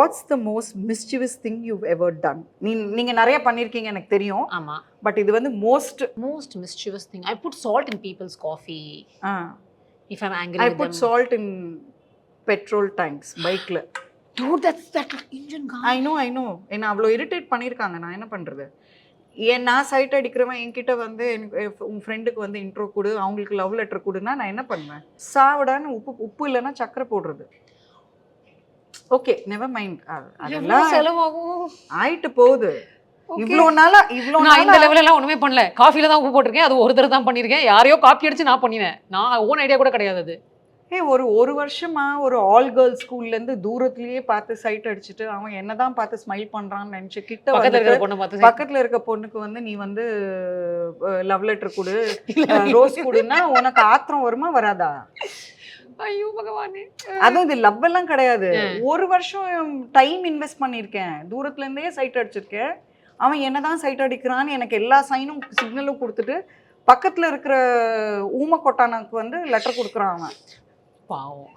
Watts the most mischievous thing you've ever done? நீங்க நிறைய பண்ணிருக்கீங்க எனக்கு தெரியும். ஆமா. பட் இது வந்து most mischievous thing. I put salt in people's coffee. If I'm angry I with put them. salt in petrol tanks பைக்ல. Dude, that's that engine gun. I know என்ன அவ்வளோ இரிட்டேட் பண்ணியிருக்காங்க. நான் என்ன பண்ணுறது? நான் சைட் அடிக்கிறவன் என்கிட்ட வந்து எனக்கு உன் ஃப்ரெண்டுக்கு வந்து இன்ட்ரோ கொடு, அவங்களுக்கு லவ் லெட்டர் கொடுன்னா நான் என்ன பண்ணுவேன்? சாவிடான்னு உப்பு இல்லைன்னா சக்கரை போடுறது. Okay, never mind. அதெல்லாம் செலவாகும். ஆயிட்டு போகுது. இவ்வளோ நான் இந்த லெவல்ல எல்லாம் ஒண்ணுமே பண்ணல. காஃபில தான் உப்பு போட்டிருக்கேன். அது ஒரு தடவை தான் பண்ணிருக்கேன். யாரையோ காப்பி அடிச்சு நான் பண்ணினேன். நான் ஓன் ஐடியா கூட கிடையாது அது. ஒரு வருஷமா ஒரு ஆல் கேர்ள்ஸ் ஸ்கூல்ல இருந்து தூரத்திலேயே பார்த்து சைட் அடிச்சுட்டு அவன் என்னதான் பார்த்து ஸ்மைல் பண்றான்னு நினைச்சு கிட்ட பக்கத்துல இருக்க பொண்ணுக்கு வந்து நீ வந்து லவ் லெட்டர் கொடு, ரோஸ் கொடுன்னா உனக்கு ஆத்திரம் வருமா வராதா? ஐயோ பகவானே. அதுவும் இது லவ் எல்லாம் கிடையாது. ஒரு வருஷம் டைம் இன்வெஸ்ட் பண்ணிருக்கேன், தூரத்துல இருந்தே சைட் அடிச்சிருக்கேன். அவன் என்னதான் சைட் அடிக்கிறான்னு எனக்கு எல்லா சைனும் சிக்னலும் கொடுத்துட்டு பக்கத்துல இருக்கிற ஊம கொட்டானுக்கு வந்து லெட்டர் கொடுக்குறான் அவன். பாவம்.